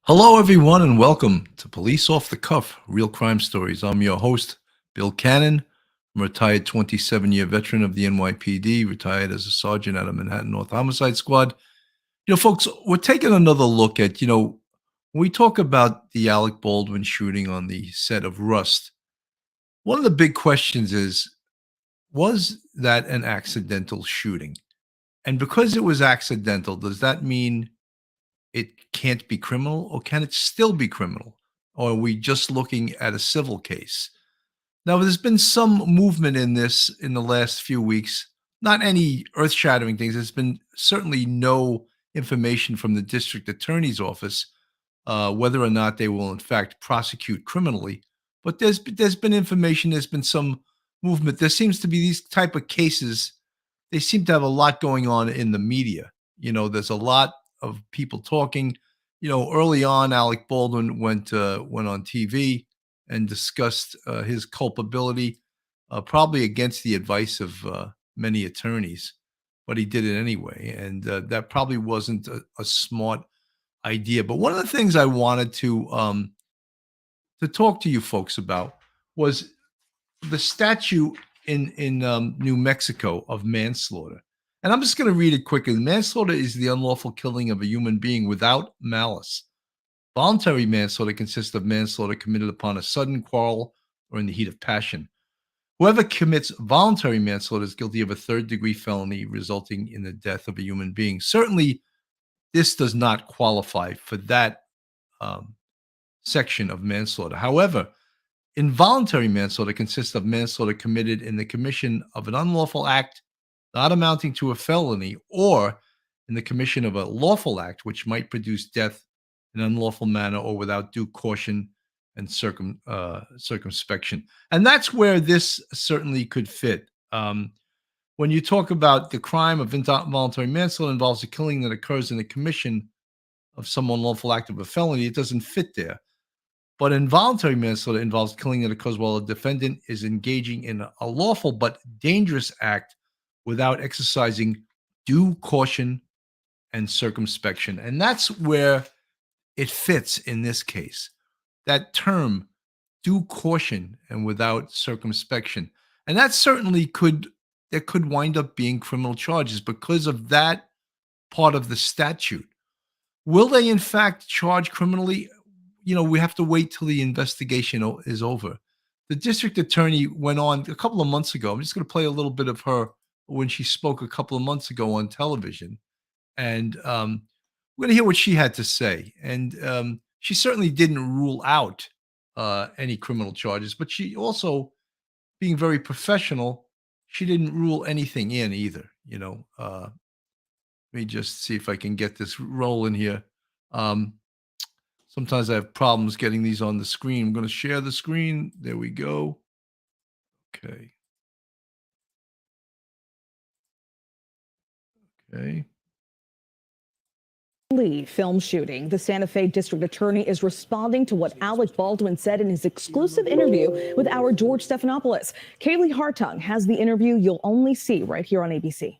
Hello, everyone, and welcome to Police Off the Cuff, Real Crime Stories. I'm your host, Bill Cannon. I'm a retired 27-year veteran of the NYPD, retired as a sergeant at a Manhattan North Homicide Squad. Folks, we're taking another look at, when we talk about the Alec Baldwin shooting on the set of Rust, one of the big questions is, was that an accidental shooting? And because it was accidental, does that mean it can't be criminal, or can it still be criminal? Or are we just looking at a civil case? Now, there's been some movement in this in the last few weeks, not any earth shattering things. There's been certainly no information from the district attorney's office whether or not they will, in fact, prosecute criminally. But there's been information, there's been some movement. There seems to be these type of cases, they seem to have a lot going on in the media. There's a lot of people talking. Early on, Alec Baldwin went on TV and discussed his culpability, probably against the advice of many attorneys, but he did it anyway, and that probably wasn't a smart idea. But one of the things I wanted to talk to you folks about was the statute in New Mexico of manslaughter. And I'm just going to read it quickly. Manslaughter is the unlawful killing of a human being without malice. Voluntary manslaughter consists of manslaughter committed upon a sudden quarrel or in the heat of passion. Whoever commits voluntary manslaughter is guilty of a third-degree felony resulting in the death of a human being. Certainly, this does not qualify for that section of manslaughter. However, involuntary manslaughter consists of manslaughter committed in the commission of an unlawful act not amounting to a felony, or in the commission of a lawful act which might produce death in an unlawful manner or without due caution and circumspection. And that's where this certainly could fit. When you talk about the crime of involuntary manslaughter involves a killing that occurs in the commission of some unlawful act of a felony, it doesn't fit there. But involuntary manslaughter involves killing that occurs while a defendant is engaging in a lawful but dangerous act without exercising due caution and circumspection. And that's where it fits in this case. That term, due caution and without circumspection. And that certainly could wind up being criminal charges because of that part of the statute. Will they, in fact, charge criminally? We have to wait till the investigation is over. The district attorney went on a couple of months ago. I'm just going to play a little bit of her when she spoke a couple of months ago on television. And we're going to hear what she had to say. And she certainly didn't rule out any criminal charges, but she also, being very professional, she didn't rule anything in either. Let me just see if I can get this rolling here. Sometimes I have problems getting these on the screen. I'm going to share the screen. There we go. Okay. Okay. Film shooting. The Santa Fe district attorney is responding to what Alec Baldwin said in his exclusive interview with our George Stephanopoulos. Kaylee Hartung has the interview you'll only see right here on ABC.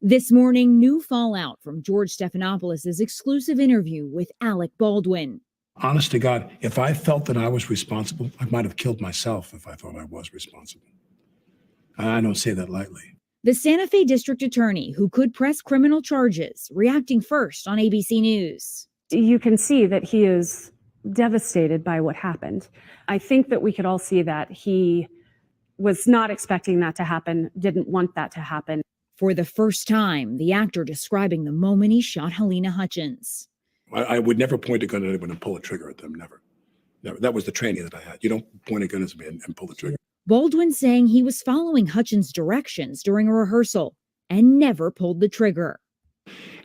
This morning, new fallout from George Stephanopoulos' exclusive interview with Alec Baldwin. Honest to God, if I felt that I was responsible, I might have killed myself if I thought I was responsible. I don't say that lightly. The Santa Fe district attorney, who could press criminal charges, reacting first on ABC News. You can see that he is devastated by what happened. I think that we could all see that he was not expecting that to happen, didn't want that to happen. For the first time, the actor describing the moment he shot Halyna Hutchins. I would never point a gun at anyone and pull a trigger at them, never. Never. That was the training that I had. You don't point a gun at me and pull the trigger. Baldwin saying he was following Hutchins' directions during a rehearsal and never pulled the trigger.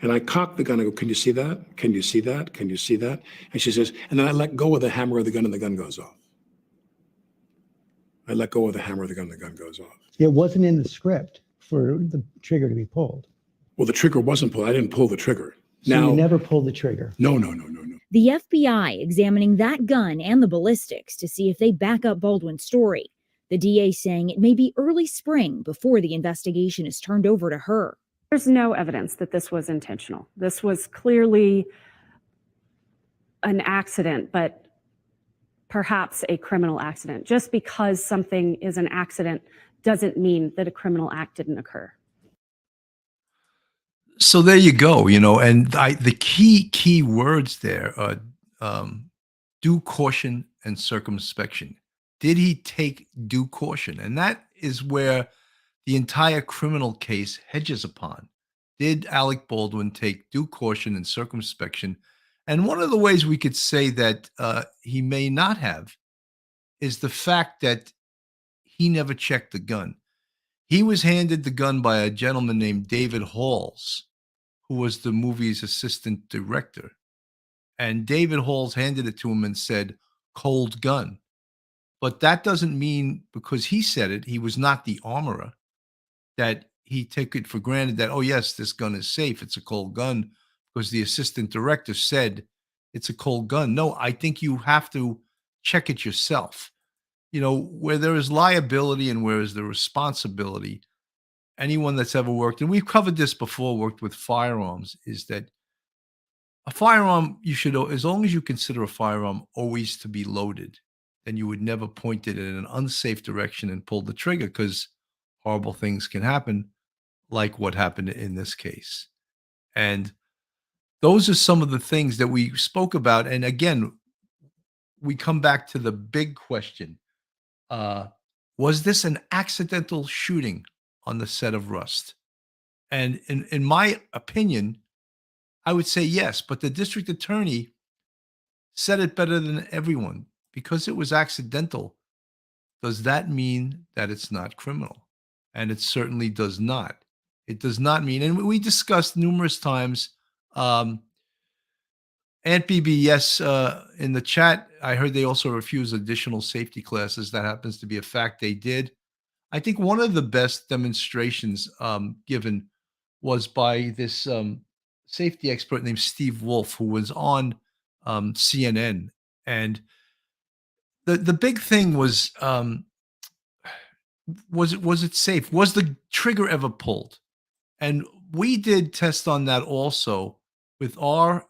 And I cocked the gun. I go, "Can you see that? Can you see that? Can you see that?" And she says, and then I let go of the hammer of the gun and the gun goes off. I let go of the hammer of the gun and the gun goes off. It wasn't in the script for the trigger to be pulled. Well, the trigger wasn't pulled. I didn't pull the trigger. So now, you never pulled the trigger? No. The FBI examining that gun and the ballistics to see if they back up Baldwin's story. The DA saying it may be early spring before the investigation is turned over to her. There's no evidence that this was intentional. This was clearly an accident, but perhaps a criminal accident. Just because something is an accident doesn't mean that a criminal act didn't occur. So there you go, and the key words there are due caution and circumspection. Did he take due caution? And that is where the entire criminal case hedges upon. Did Alec Baldwin take due caution and circumspection? And one of the ways we could say that he may not have is the fact that he never checked the gun. He was handed the gun by a gentleman named David Halls, who was the movie's assistant director. And David Halls handed it to him and said, "Cold gun." But that doesn't mean because he said it, he was not the armorer, that he took it for granted that, oh, yes, this gun is safe. It's a cold gun because the assistant director said it's a cold gun. No, I think you have to check it yourself. Where there is liability and where is the responsibility, anyone that's ever worked, and we've covered this before, worked with firearms, is that a firearm, you should, as long as you consider a firearm always to be loaded, then you would never point it in an unsafe direction and pull the trigger, because horrible things can happen, like what happened in this case. And those are some of the things that we spoke about. And again, we come back to the big question. Was this an accidental shooting on the set of Rust? And in my opinion, I would say yes, but the district attorney said it better than everyone. Because it was accidental, does that mean that it's not criminal? And it certainly does not. It does not mean, and we discussed numerous times, Aunt BB, yes, in the chat, I heard they also refused additional safety classes. That happens to be a fact, they did. I think one of the best demonstrations given was by this safety expert named Steve Wolf, who was on CNN. And the big thing was it safe? Was the trigger ever pulled? And we did test on that also with our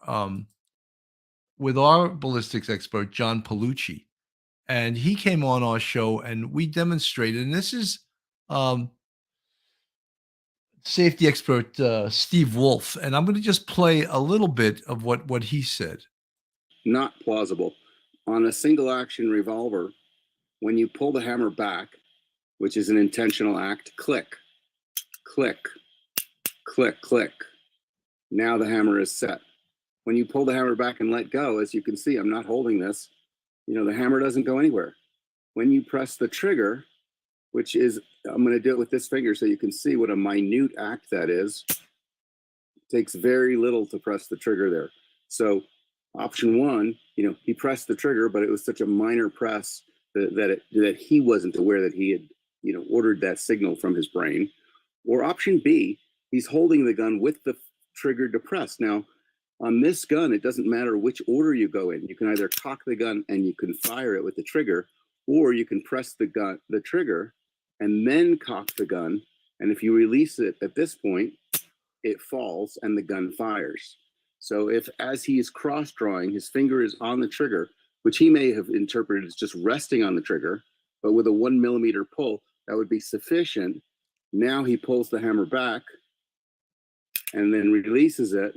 ballistics expert, John Palucci. And he came on our show and we demonstrated, and this is safety expert Steve Wolf. And I'm going to just play a little bit of what he said. Not plausible. On a single action revolver, when you pull the hammer back, which is an intentional act, click, click, click, click. Now the hammer is set. When you pull the hammer back and let go, as you can see, I'm not holding this, the hammer doesn't go anywhere. When you press the trigger, which is, I'm going to do it with this finger so you can see what a minute act that is. It takes very little to press the trigger there. So option one, he pressed the trigger, but it was such a minor press that he wasn't aware that he had, ordered that signal from his brain. Or option B, he's holding the gun with the trigger depressed. Now, on this gun, it doesn't matter which order you go in. You can either cock the gun and you can fire it with the trigger, or you can press the trigger and then cock the gun. And if you release it at this point, it falls and the gun fires. So if, as he is cross-drawing, his finger is on the trigger, which he may have interpreted as just resting on the trigger, but with a 1 millimeter pull, that would be sufficient. Now he pulls the hammer back and then releases it.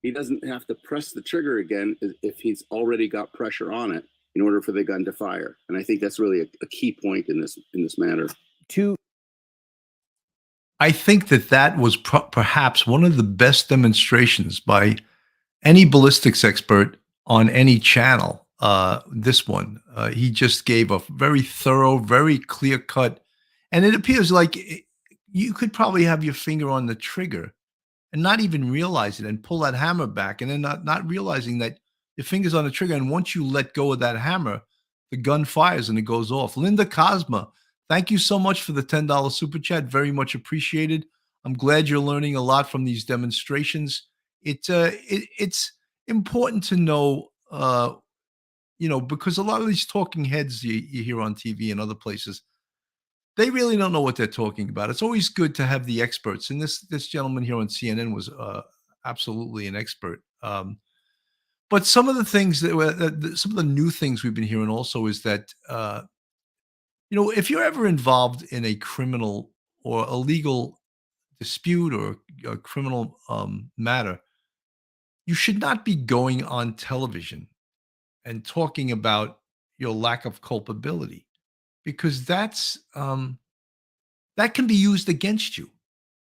He doesn't have to press the trigger again if he's already got pressure on it in order for the gun to fire. And I think that's really a key point in this matter. I think that was perhaps one of the best demonstrations by any ballistics expert on any channel. This one, he just gave a very thorough, very clear cut. And it appears like you could probably have your finger on the trigger and not even realize it and pull that hammer back and then not realizing that your finger's on the trigger. And once you let go of that hammer, the gun fires and it goes off. Linda Cosma, thank you so much for the $10 super chat. Very much appreciated. I'm glad you're learning a lot from these demonstrations. It's important to know, because a lot of these talking heads you hear on TV and other places, they really don't know what they're talking about. It's always good to have the experts. And this gentleman here on CNN was absolutely an expert. But But some of the things some of the new things we've been hearing also is that, if you're ever involved in a criminal or a legal dispute or a criminal matter, you should not be going on television and talking about your lack of culpability because that can be used against you.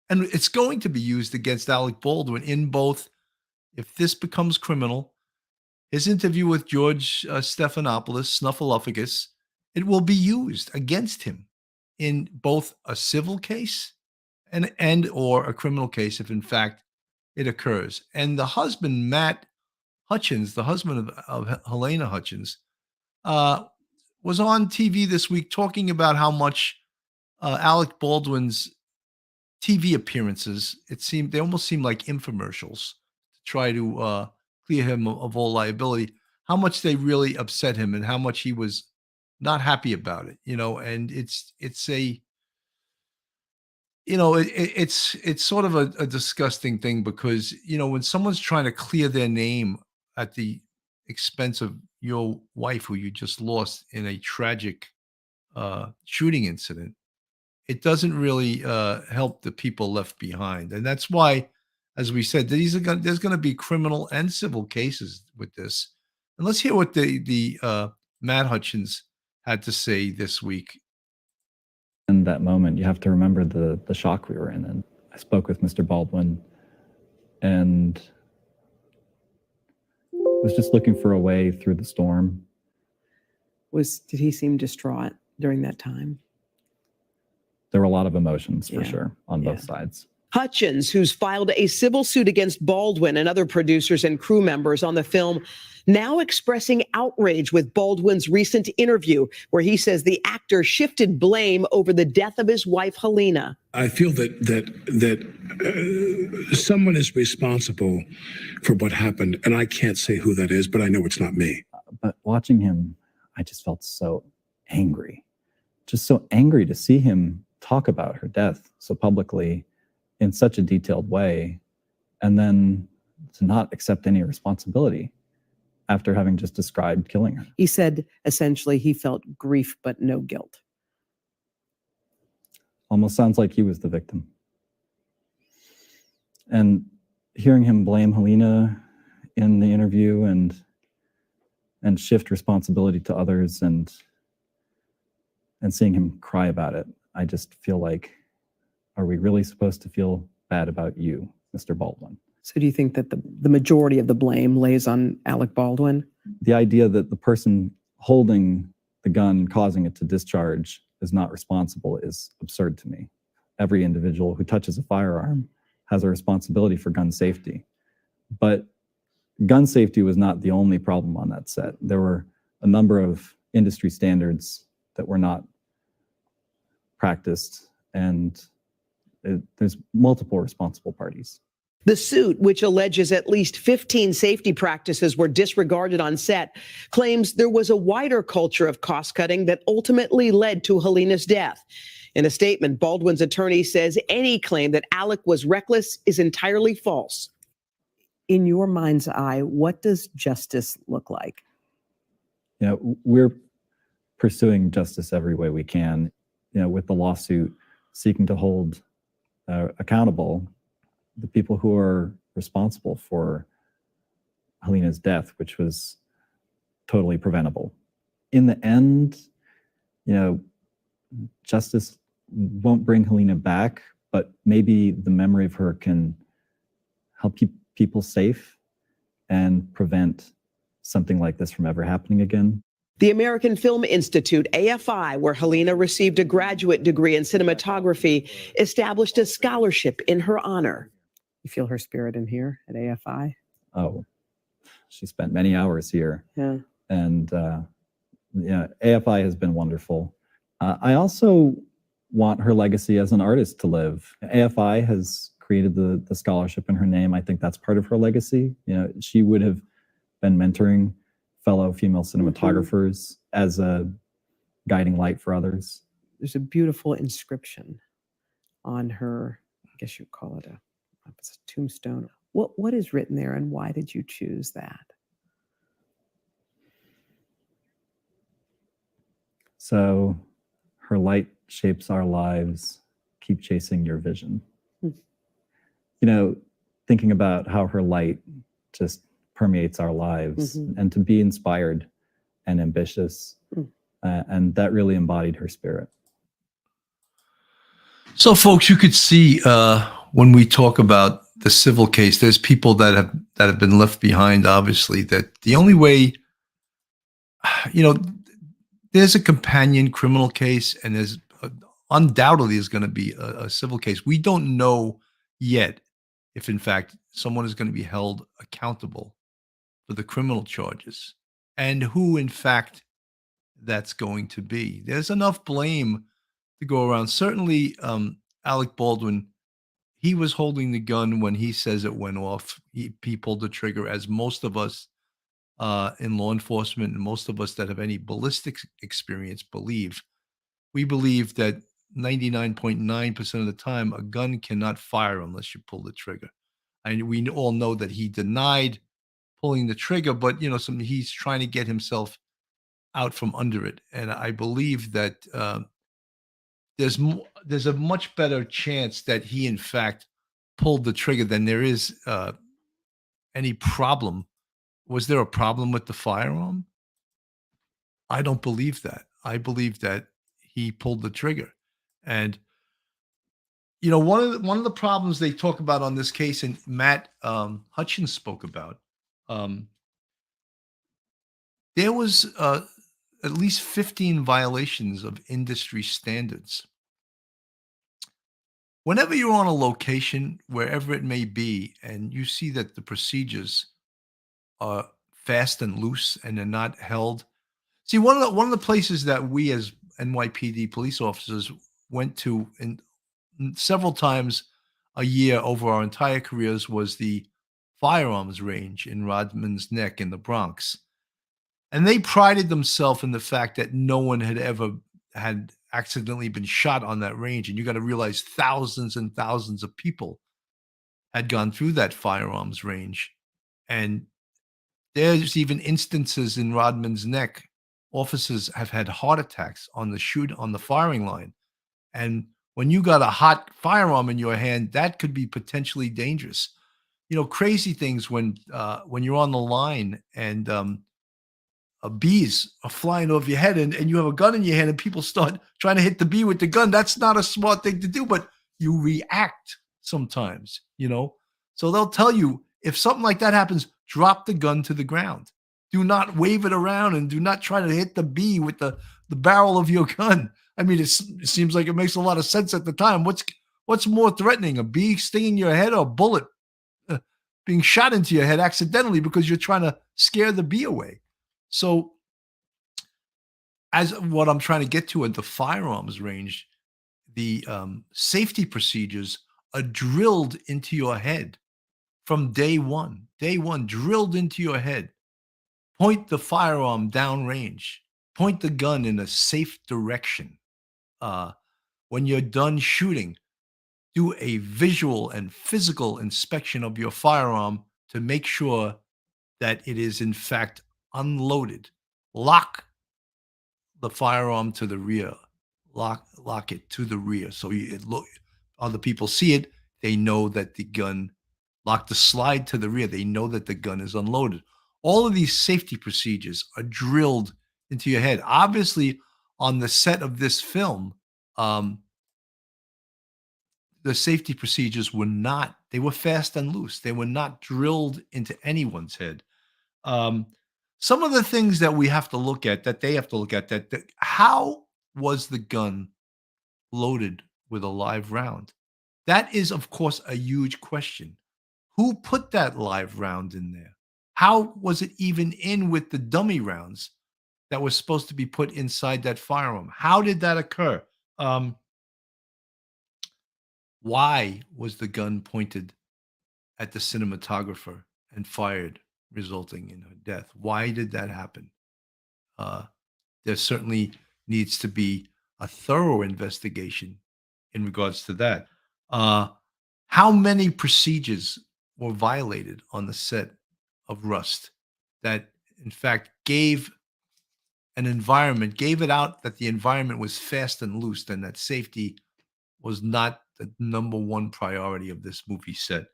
And it's going to be used against Alec Baldwin in both, if this becomes criminal, his interview with George Stephanopoulos, Snuffleupagus, it will be used against him in both a civil case and or a criminal case if in fact it occurs. And the husband, Matt Hutchins, the husband of Halyna Hutchins, was on TV this week talking about how much Alec Baldwin's TV appearances, they almost seem like infomercials to try to clear him of all liability, how much they really upset him and how much he was not happy about it, and it's sort of a disgusting thing because, when someone's trying to clear their name at the expense of your wife who you just lost in a tragic shooting incident, it doesn't really help the people left behind. And that's why, as we said, there's going to be criminal and civil cases with this. And let's hear what the Matt Hutchins had to say this week. In that moment, you have to remember the shock we were in. And I spoke with Mr. Baldwin and was just looking for a way through the storm. Did he seem distraught during that time? There were a lot of emotions for sure on both sides. Hutchins, who's filed a civil suit against Baldwin and other producers and crew members on the film, now expressing outrage with Baldwin's recent interview, where he says the actor shifted blame over the death of his wife, Halyna. I feel that someone is responsible for what happened, and I can't say who that is, but I know it's not me. But watching him, I just felt so angry. Just so angry to see him talk about her death so publicly in such a detailed way, and then to not accept any responsibility after having just described killing her. He said, essentially, he felt grief but no guilt. Almost sounds like he was the victim. And hearing him blame Halyna in the interview and shift responsibility to others and seeing him cry about it, I just feel like, are we really supposed to feel bad about you, Mr. Baldwin? So do you think that the majority of the blame lays on Alec Baldwin? The idea that the person holding the gun, causing it to discharge, is not responsible is absurd to me. Every individual who touches a firearm has a responsibility for gun safety. But gun safety was not the only problem on that set. There were a number of industry standards that were not practiced, and there's multiple responsible parties. The suit, which alleges at least 15 safety practices were disregarded on set, claims there was a wider culture of cost-cutting that ultimately led to Halyna's death. In a statement, Baldwin's attorney says any claim that Alec was reckless is entirely false. In your mind's eye, what does justice look like? We're pursuing justice every way we can, with the lawsuit seeking to hold accountable the people who are responsible for Halyna's death, which was totally preventable. In the end, justice won't bring Halyna back, but maybe the memory of her can help keep people safe and prevent something like this from ever happening again. The American Film Institute, AFI, where Halyna received a graduate degree in cinematography, established a scholarship in her honor. You feel her spirit in here at AFI? Oh, she spent many hours here. Yeah. And AFI has been wonderful. I also want her legacy as an artist to live. AFI has created the scholarship in her name. I think that's part of her legacy. She would have been mentoring fellow female cinematographers as a guiding light for others. There's a beautiful inscription on her, I guess you'd call it a tombstone. What is written there, and why did you choose that? So her light shapes our lives. Keep chasing your vision. You know, thinking about how her light just permeates our lives and to be inspired and ambitious. And that really embodied her spirit. So, folks, you could see when we talk about the civil case, there's people that have been left behind. Obviously, that the only way, you know, there's a companion criminal case, and there's undoubtedly is going to be a civil case. We don't know yet if, in fact, someone is going to be held accountable for the criminal charges, and who, in fact, that's going to be. There's enough blame to go around. Certainly, Alec Baldwin, he was holding the gun when he says it went off. He pulled the trigger, as most of us in law enforcement and most of us that have any ballistics experience believe. We believe that 99.9% of the time, a gun cannot fire unless you pull the trigger. And we all know that he denied pulling the trigger, but he's trying to get himself out from under it. And I believe that there's a much better chance that he, in fact, pulled the trigger than there is any problem. Was there a problem with the firearm? I don't believe that. I believe that he pulled the trigger. And one of the problems they talk about on this case, and Matt Hutchins spoke about, there was at least 15 violations of industry standards. Whenever you're on a location, wherever it may be, and you see that the procedures are fast and loose and they're not held. See, one of the places that we as NYPD police officers went to several times a year over our entire careers was the firearms range in Rodman's Neck in the Bronx. And they prided themselves in the fact that no one had accidentally been shot on that range. And you got to realize thousands and thousands of people had gone through that firearms range. And there's even instances in Rodman's Neck, officers have had heart attacks on the firing line. And when you got a hot firearm in your hand, that could be potentially dangerous. Crazy things when you're on the line and bees are flying over your head and you have a gun in your hand and people start trying to hit the bee with the gun. That's not a smart thing to do, but you react sometimes, So they'll tell you, if something like that happens, drop the gun to the ground. Do not wave it around and do not try to hit the bee with the barrel of your gun. I mean, it seems like it makes a lot of sense at the time. What's more threatening, a bee stinging your head or a bullet being shot into your head accidentally because you're trying to scare the bee away? So as what I'm trying to get to at the firearms range, the safety procedures are drilled into your head from day one, drilled into your head. Point the firearm downrange, point the gun in a safe direction. When you're done shooting, do a visual and physical inspection of your firearm to make sure that it is in fact unloaded. Lock the firearm to the rear. Lock it to the rear. So other people see it. They know that the gun, lock the slide to the rear. They know that the gun is unloaded. All of these safety procedures are drilled into your head. Obviously, on the set of this film, the safety procedures they were fast and loose. They were not drilled into anyone's head. Some of the things that we have to look at, that they have to look at, that how was the gun loaded with a live round? That is, of course, a huge question. Who put that live round in there? How was it even in with the dummy rounds that was supposed to be put inside that firearm? How did that occur? Why was the gun pointed at the cinematographer and fired, resulting in her death? Why did that happen? There certainly needs to be a thorough investigation in regards to that. How many procedures were violated on the set of Rust that, in fact, gave an environment, gave it out that the environment was fast and loose and that safety was not the number one priority of this movie set.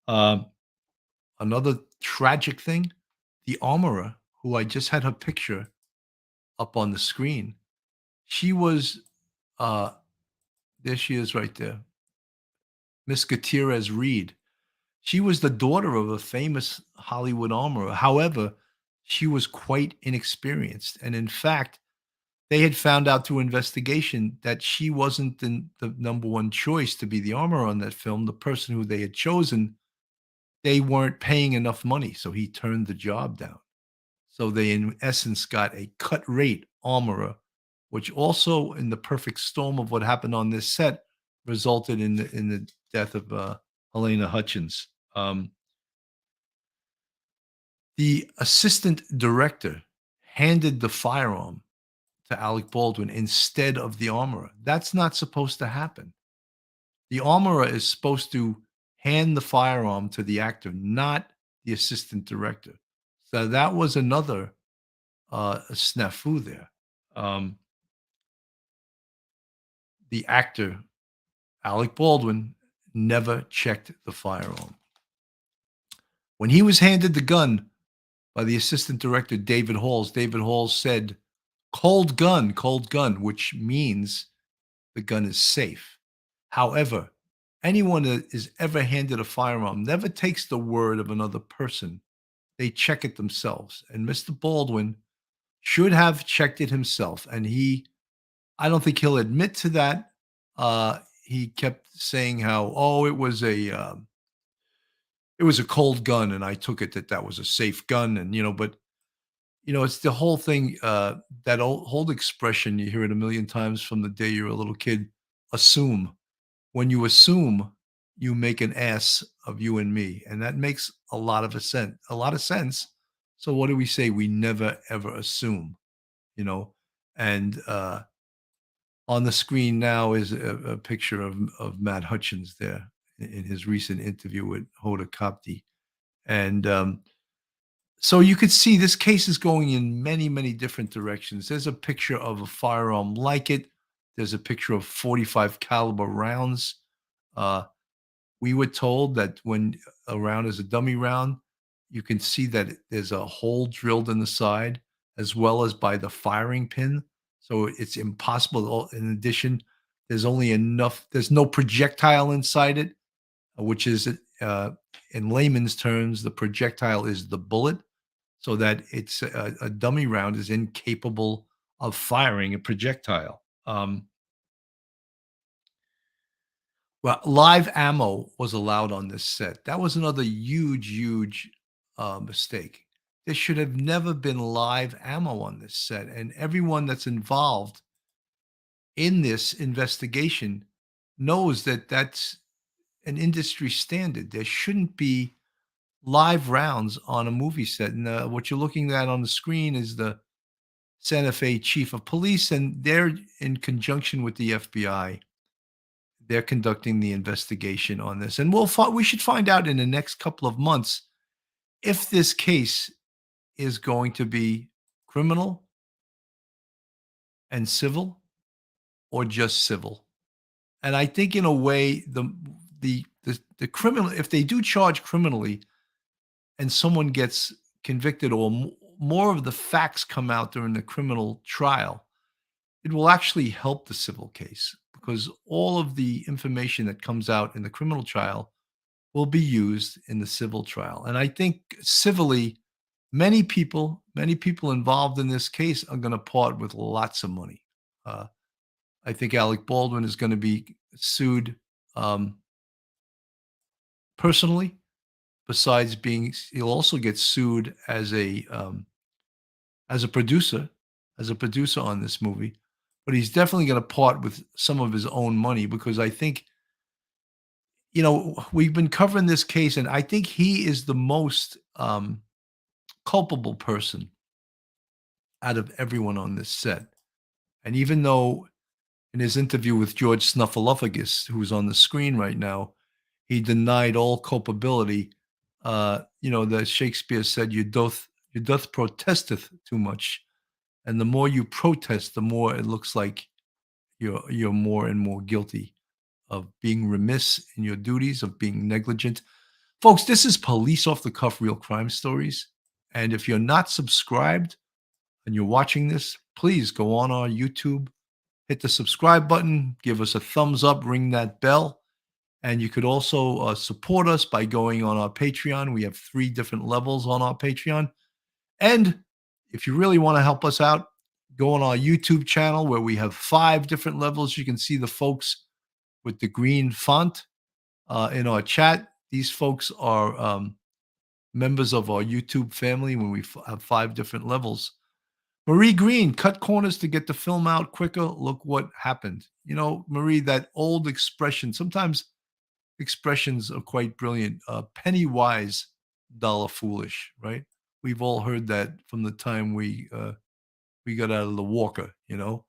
Um, Another tragic thing, the armorer, who I just had her picture up on the screen, she was, uh, there she is right there, Miss Gutierrez Reed. She was the daughter of a famous Hollywood armorer. However, she was quite inexperienced. And in fact, they had found out through investigation that she wasn't the number one choice to be the armorer on that film. The person who they had chosen, they weren't paying enough money. So he turned the job down. So they, in essence, got a cut rate armorer, which also, in the perfect storm of what happened on this set, resulted in the death of Halyna Hutchins. The assistant director handed the firearm to Alec Baldwin instead of the armorer. That's not supposed to happen. The armorer is supposed to hand the firearm to the actor, not the assistant director. So that was another snafu there. The actor, Alec Baldwin, never checked the firearm. When he was handed the gun by the assistant director, David Halls said, cold gun, which means the gun is safe. However, anyone that is ever handed a firearm never takes the word of another person. They check it themselves. And Mr. Baldwin should have checked it himself. And I don't think he'll admit to that. He kept saying how, oh, it was a cold gun, and I took it that was a safe gun, and but it's the whole thing. That whole expression, you hear it a million times from the day you're a little kid. Assume. When you assume, you make an ass of you and me, and that makes a lot of sense. So what do we say? We never ever assume, and on the screen now is a picture of Matt Hutchins there in his recent interview with Hoda Kotb. And so you could see this case is going in many, many different directions. There's a picture of a firearm like it. There's a picture of 45 caliber rounds. We were told that when a round is a dummy round, you can see that there's a hole drilled in the side as well as by the firing pin. So it's impossible. In addition, there's no projectile inside it, which is, in layman's terms, the projectile is the bullet, so that it's a dummy round is incapable of firing a projectile. Well, live ammo was allowed on this set. That was another huge mistake. There should have never been live ammo on this set. And everyone that's involved in this investigation knows that that's an industry standard. There shouldn't be live rounds on a movie set. And what you're looking at on the screen is the Santa Fe chief of police, and they're in conjunction with the FBI. They're conducting the investigation on this, and we should find out in the next couple of months if this case is going to be criminal and civil or just civil. And I think, in a way, the criminal, if they do charge criminally and someone gets convicted, or more of the facts come out during the criminal trial, it will actually help the civil case, because all of the information that comes out in the criminal trial will be used in the civil trial. And I think civilly, many people involved in this case are going to part with lots of money. I think Alec Baldwin is going to be sued personally. Besides he'll also get sued as a producer, on this movie. But he's definitely going to part with some of his own money, because I think, we've been covering this case, and I think he is the most culpable person out of everyone on this set. And even though in his interview with George Snuffleupagus, who's on the screen right now, he denied all culpability. That Shakespeare said, "You doth protesteth too much." And the more you protest, the more it looks like you're more and more guilty of being remiss in your duties, of being negligent. Folks, this is Police Off the Cuff Real Crime Stories. And if you're not subscribed and you're watching this, please go on our YouTube, hit the subscribe button, give us a thumbs up, ring that bell. And you could also support us by going on our Patreon. We have 3 different levels on our Patreon. And if you really want to help us out, go on our YouTube channel where we have 5 different levels. You can see the folks with the green font in our chat. These folks are members of our YouTube family when we have 5 different levels. Marie Green, cut corners to get the film out quicker. Look what happened. You know, Marie, that old expression, sometimes expressions are quite brilliant. Penny wise, dollar foolish, right? We've all heard that from the time we got out of the Walker, you know.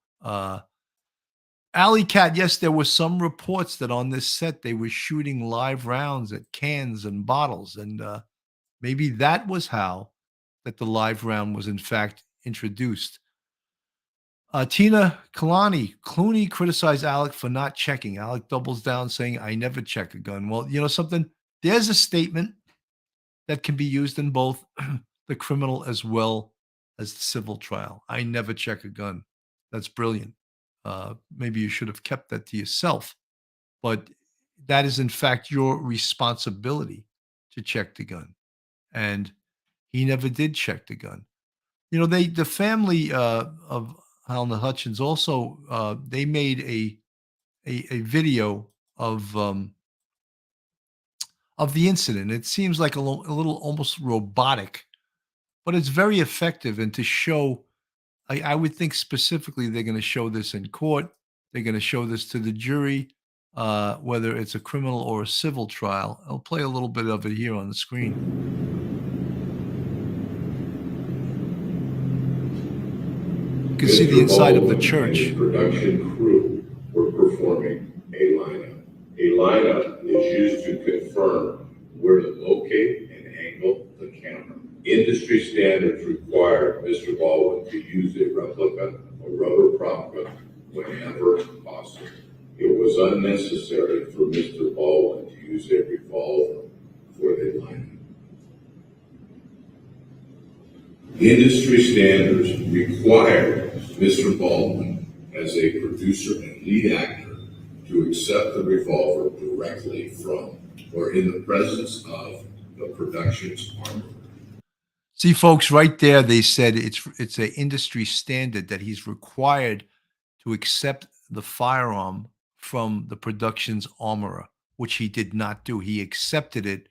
Alley Cat, yes, there were some reports that on this set they were shooting live rounds at cans and bottles, and maybe that was how that the live round was in fact introduced. Tina Kalani, Clooney criticized Alec for not checking. Alec doubles down saying, I never check a gun. Well, you know something? There's a statement that can be used in both the criminal as well as the civil trial. I never check a gun. That's brilliant. Maybe you should have kept that to yourself. But that is, in fact, your responsibility to check the gun. And he never did check the gun. You know, the family of Halyna Hutchins also they made a video of the incident. It seems like a little almost robotic, but it's very effective. And to show, I would think specifically they're going to show this in court. They're going to show this to the jury, whether it's a criminal or a civil trial. I'll play a little bit of it here on the screen. You can see the inside of the church. And his production crew were performing a lineup. A lineup is used to confirm where to locate and angle the camera. Industry standards require Mr. Baldwin to use a replica or rubber prop gun whenever possible. It was unnecessary for Mr. Baldwin to use a revolver for the lineup. Industry standards require Mr. Baldwin, as a producer and lead actor, to accept the revolver directly from or in the presence of the production's armor. See, folks, right there, they said it's an industry standard that he's required to accept the firearm from the production's armorer, which he did not do. He accepted it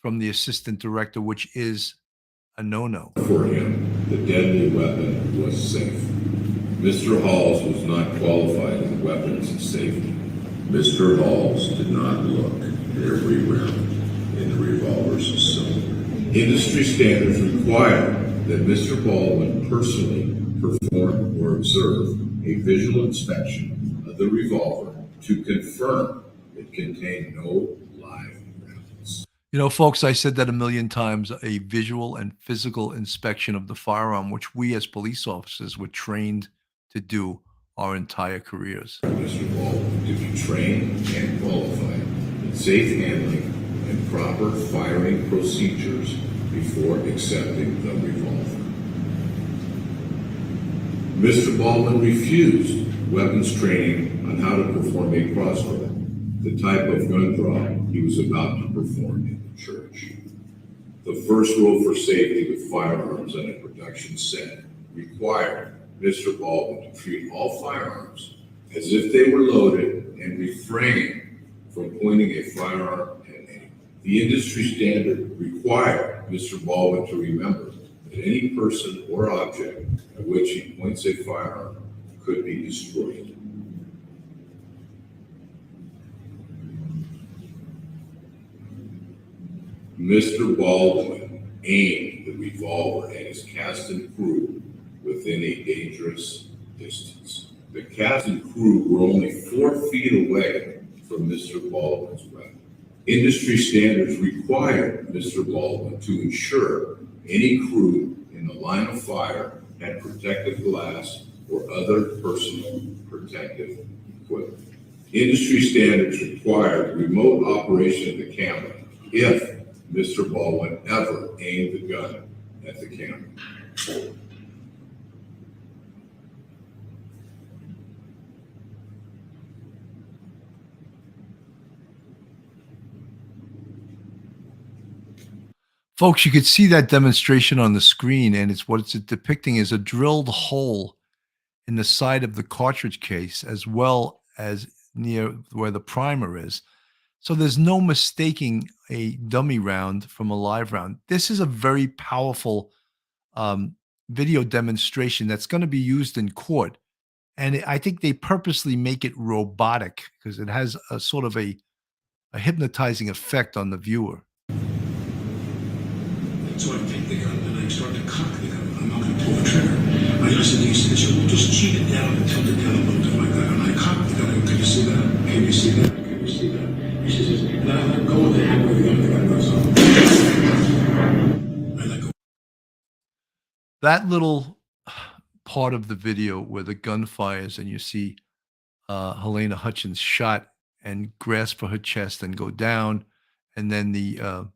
from the assistant director, which is a no-no. For him, the deadly weapon was safe. Mr. Halls was not qualified in weapons and safety. Mr. Halls did not look at every round in the revolver's cylinder. Industry standards require that Mr. Baldwin personally perform or observe a visual inspection of the revolver to confirm it contained no live rounds. You know, folks, I said that a million times, a visual and physical inspection of the firearm, which we as police officers were trained to do our entire careers. Mr. Baldwin to be trained and qualified in safe handling and proper firing procedures before accepting the revolver. Mr. Baldwin refused weapons training on how to perform a crossbow, the type of gun draw he was about to perform in the church. The first rule for safety with firearms on a production set required Mr. Baldwin to treat all firearms as if they were loaded and refrain from pointing a firearm at anyone. The industry standard required Mr. Baldwin to remember that any person or object at which he points a firearm could be destroyed. Mr. Baldwin aimed the revolver at his cast and crew within a dangerous distance. The cast and crew were only 4 feet away from Mr. Baldwin's weapon. Industry standards required Mr. Baldwin to ensure any crew in the line of fire and protective glass or other personal protective equipment. Industry standards require remote operation of the camera if Mr. Baldwin ever aimed the gun at the camera. Folks, you could see that demonstration on the screen, and what it's depicting is a drilled hole in the side of the cartridge case as well as near where the primer is. So there's no mistaking a dummy round from a live round. This is a very powerful video demonstration that's going to be used in court. And I think they purposely make it robotic because it has a sort of a hypnotizing effect on the viewer. So I take the gun and I start to cock the gun. I'm not going to pull the trigger. I listen to you say, so we'll just cheat it down and tilt it down a little bit like that. And I cock the gun. I go, can you see that? Can you see that? Can you see that? He says, and I let go of the hand where the gun goes off. I let go. That little part of the video where the gun fires and you see Halyna Hutchins shot and grasp for her chest and go down, and then the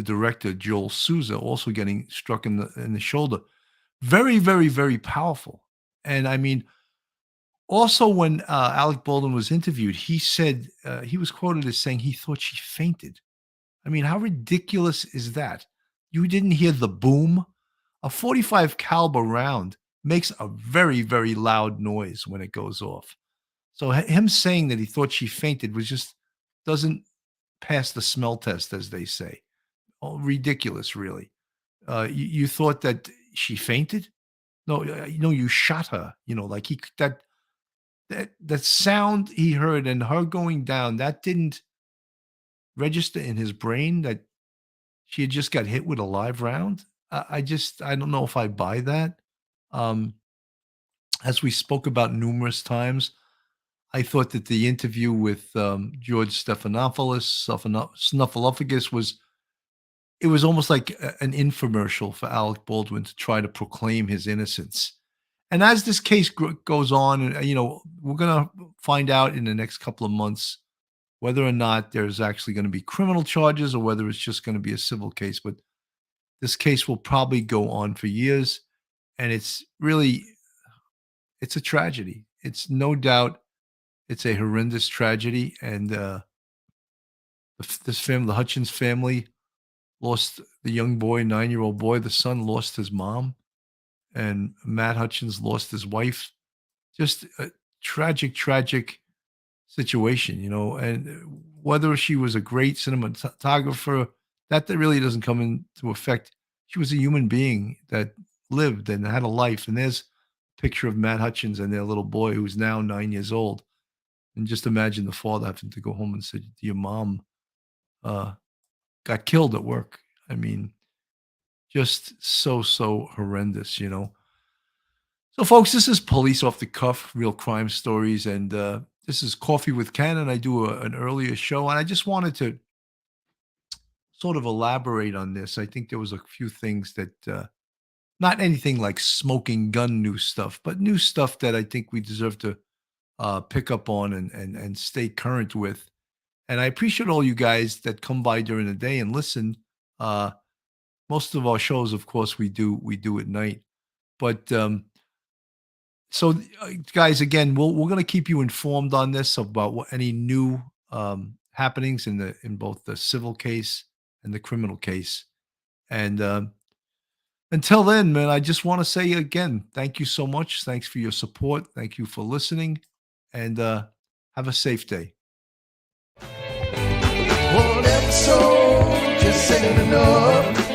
director Joel Sousa also getting struck in the shoulder. Very, very, very powerful. And I mean, also when Alec Baldwin was interviewed, he said he was quoted as saying he thought she fainted. I mean, how ridiculous is that? You didn't hear the boom? A .45 caliber round makes a very, very loud noise when it goes off. So him saying that he thought she fainted was just doesn't pass the smell test, as they say. Oh, ridiculous, really. You thought that she fainted? No, you shot her. Like that sound he heard and her going down, that didn't register in his brain that she had just got hit with a live round. I don't know if I buy that. As we spoke about numerous times, I thought that the interview with George Snuffleupagus was almost like an infomercial for Alec Baldwin to try to proclaim his innocence. And as this case goes on, we're going to find out in the next couple of months whether or not there's actually going to be criminal charges or whether it's just going to be a civil case. But this case will probably go on for years. And it's a tragedy. It's no doubt it's a horrendous tragedy. And this family, the Hutchins family, lost the young boy, 9-year-old boy. The son lost his mom, and Matt Hutchins lost his wife. Just a tragic, tragic situation, and whether she was a great cinematographer, that really doesn't come into effect. She was a human being that lived and had a life. And there's a picture of Matt Hutchins and their little boy who's now 9 years old. And just imagine the father having to go home and say, your mom got killed at work. I mean, just so horrendous, So, folks, this is Police Off the Cuff, Real Crime Stories. And this is Coffee with Ken. And I do an earlier show. And I just wanted to sort of elaborate on this. I think there was a few things that, not anything like smoking gun new stuff, but new stuff that I think we deserve to pick up on and stay current with. And I appreciate all you guys that come by during the day and listen. Most of our shows, of course, we do at night. But so, guys, again, we're going to keep you informed on this about any new happenings in both the civil case and the criminal case. And until then, man, I just want to say again, thank you so much. Thanks for your support. Thank you for listening. And have a safe day. One episode just ain't enough.